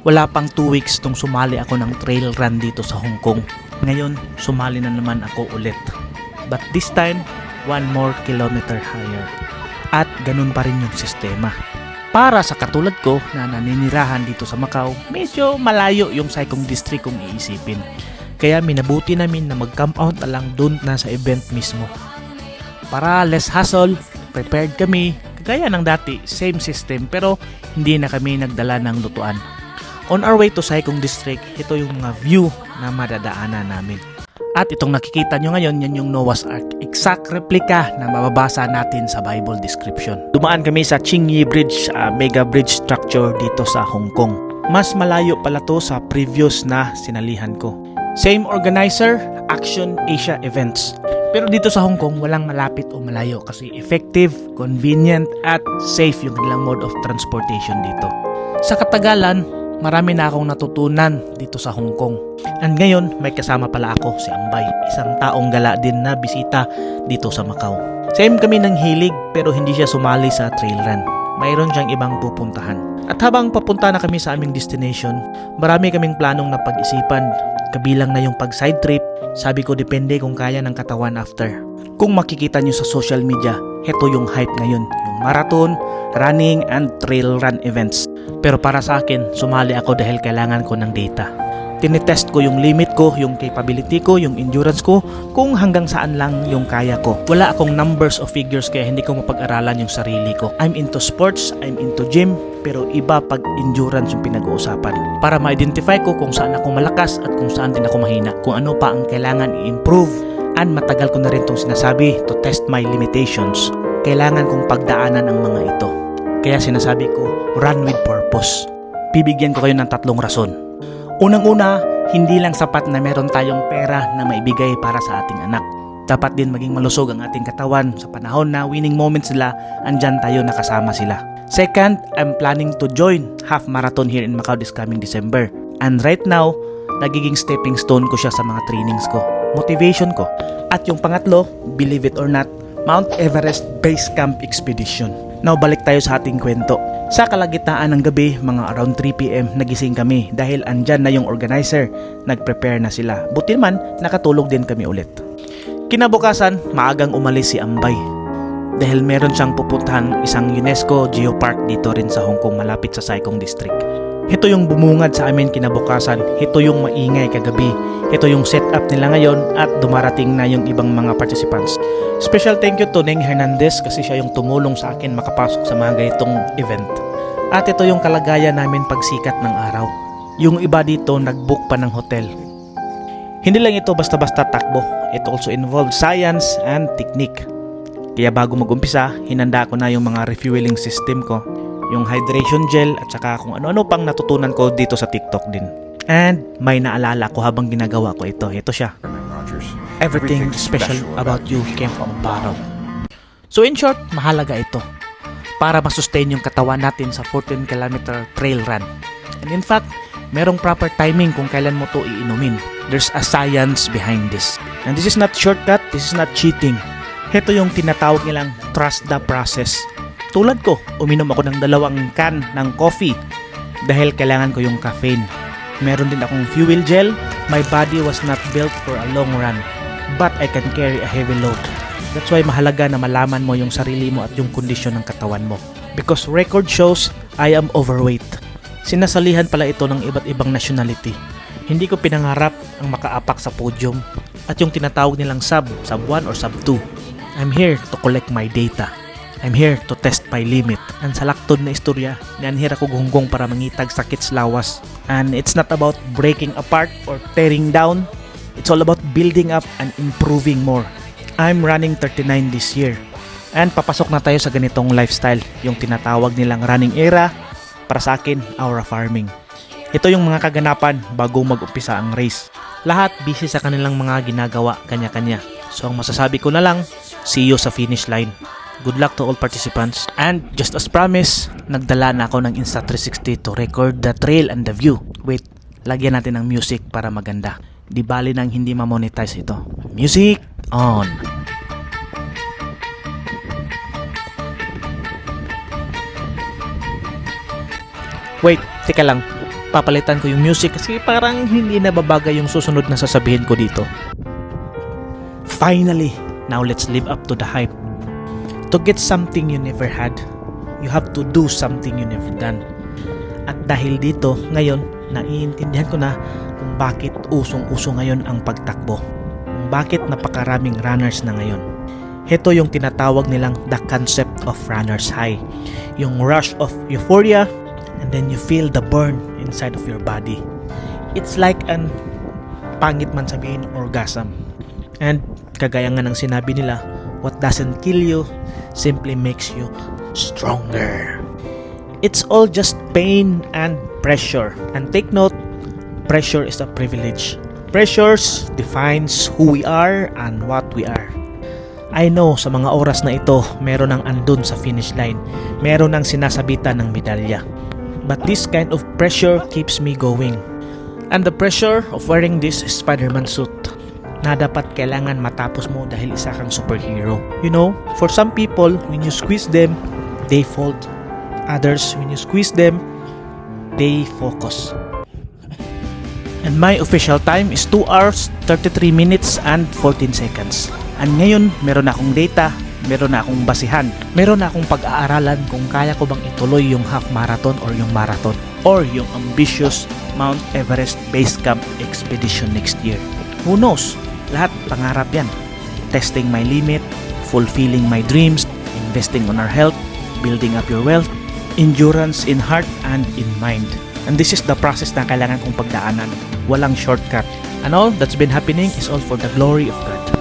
Wala pang 2 weeks nung sumali ako ng trail run dito sa Hong Kong. Ngayon, sumali na naman ako ulit. But this time, 1 more kilometer higher. At ganun pa rin yung sistema. Para sa katulad ko na naninirahan dito sa Macau, medyo malayo yung Sai Kung District kung iisipin. Kaya minabuti namin na mag-camp out na lang dun na sa event mismo. Para less hassle, prepared kami. Kagaya ng dati, same system pero hindi na kami nagdala ng lutuan. On our way to Sai Kung District, ito yung mga view na madadaanan namin. At itong nakikita nyo ngayon, yan yung Noah's Ark. Exact replica na mababasa natin sa Bible description. Dumaan kami sa Qingyi Bridge, mega bridge structure dito sa Hong Kong. Mas malayo pala to sa previous na sinalihan ko. Same organizer, Action Asia Events. Pero dito sa Hong Kong, walang malapit o malayo kasi effective, convenient, at safe yung kanilang mode of transportation dito. Sa katagalan, marami na akong natutunan dito sa Hong Kong. And ngayon, may kasama pala ako, si Ambay, isang taong gala din na bisita dito sa Macau. Same kami ng hilig pero hindi siya sumali sa trail run. Mayroon siyang ibang pupuntahan. At habang papunta na kami sa aming destination, marami kaming planong na pag-isipan. Kabilang na yung pag-side trip. Sabi ko depende kung kaya ng katawan after. Kung makikita nyo sa social media, heto yung hype ngayon. Yung marathon, running, and trail run events. Pero para sa akin, sumali ako dahil kailangan ko ng data. Tinetest ko yung limit ko, yung capability ko, yung endurance ko, kung hanggang saan lang yung kaya ko. Wala akong numbers o figures kaya hindi ko mapag-aralan yung sarili ko. I'm into sports, I'm into gym, pero iba pag endurance yung pinag-uusapan. Para ma-identify ko kung saan ako malakas at kung saan din ako mahina. Kung ano pa ang kailangan i-improve. And matagal ko na rin itong sinasabi to test my limitations. Kailangan kong pagdaanan ang mga ito. Kaya sinasabi ko, run with purpose. Bibigyan ko kayo ng 3 rason. Unang-una, hindi lang sapat na meron tayong pera na maibigay para sa ating anak. Dapat din maging malusog ang ating katawan sa panahon na winning moments nila, andyan tayo nakasama sila. Second, I'm planning to join half marathon here in Macau this coming December. And right now, nagiging stepping stone ko siya sa mga trainings ko, motivation ko. At yung pangatlo, believe it or not, Mount Everest Base Camp Expedition. Now balik tayo sa ating kwento. Sa kalagitnaan ng gabi, mga around 3 PM, nagising kami dahil andyan na yung organizer. Nag-prepare na sila. Buti man, nakatulog din kami ulit. Kinabukasan, maagang umalis si Ambay. Dahil meron siyang pupuntahan isang UNESCO Geopark dito rin sa Hong Kong malapit sa Sai Kung District. Ito yung bumungad sa amin kinabukasan. Ito yung maingay kagabi. Ito yung setup nila ngayon at dumarating na yung ibang mga participants. Special thank you to Neng Hernandez kasi siya yung tumulong sa akin makapasok sa mga ganitong event. At ito yung kalagayan namin pagsikat ng araw. Yung iba dito nag-book pa ng hotel. Hindi lang ito basta-basta takbo. It also involves science and technique. Kaya bago mag-umpisa, hinanda ko na yung mga refueling system ko. Yung hydration gel at saka kung ano-ano pang natutunan ko dito sa TikTok din. And may naalala ko habang ginagawa ko ito. Ito siya. Everything special about you came from a bottle. So in short, mahalaga ito para masustain yung katawan natin sa 14-kilometer trail run. And in fact, merong proper timing kung kailan mo to iinumin. There's a science behind this. And this is not shortcut, this is not cheating. Ito yung tinatawag nilang trust the process. Tulad ko, uminom ako ng 2 can ng coffee dahil kailangan ko yung caffeine. Meron din akong fuel gel. My body was not built for a long run, but I can carry a heavy load. That's why mahalaga na malaman mo yung sarili mo at yung kondisyon ng katawan mo. Because record shows, I am overweight. Sinasalihan pala ito ng iba't ibang nationality. Hindi ko pinangarap ang makaapak sa podium at yung tinatawag nilang sub 1 or sub 2. I'm here to collect my data. I'm here to test my limit. And sa laktod na istorya, nanhira ko gunggong para mangitag sakit sa lawas. And it's not about breaking apart or tearing down. It's all about building up and improving more. I'm running 39 this year. And papasok na tayo sa ganitong lifestyle, yung tinatawag nilang running era, para sa akin, aura farming. Ito yung mga kaganapan bago mag-umpisa ang race. Lahat busy sa kanilang mga ginagawa kanya-kanya. So ang masasabi ko na lang, see you sa finish line. Good luck to all participants. And just as promised, nagdala na ako ng Insta360 to record the trail and the view. Wait, lagyan natin ng music para maganda. Di bali nang hindi ma-monetize ito. Music on! Wait, teka lang. papalitan ko yung music kasi parang hindi nababagay yung susunod na sasabihin ko dito. Finally, now let's live up to the hype. To get something you never had, you have to do something you never done. At dahil dito, ngayon, naiintindihan ko na kung bakit usong-uso ngayon ang pagtakbo. Kung bakit napakaraming runners na ngayon. Ito yung tinatawag nilang the concept of runner's high. Yung rush of euphoria, and then you feel the burn inside of your body. It's like an, pangit man sabihin, orgasm. And kagaya nga ng sinabi nila, what doesn't kill you simply makes you stronger. It's all just pain and pressure. And take note, pressure is a privilege. Pressures defines who we are and what we are. I know sa mga oras na ito, meron ang andun sa finish line. Meron ang sinasabitan ng medalya. But this kind of pressure keeps me going. And the pressure of wearing this Spider-Man suit na dapat kailangan matapos mo dahil isa kang superhero. You know, for some people, when you squeeze them, they fold. Others, when you squeeze them, they focus. And my official time is 2 hours, 33 minutes, and 14 seconds. And ngayon, meron na akong data, meron na akong basihan, meron na akong pag-aaralan kung kaya ko bang ituloy yung half marathon or yung marathon or yung ambitious Mount Everest Base Camp expedition next year. Who knows? Lahat pangarap yan. Testing my limit, fulfilling my dreams, investing on our health, building up your wealth, endurance in heart and in mind. And this is the process na kailangan kong pagdaanan. Walang shortcut. And all that's been happening is all for the glory of God.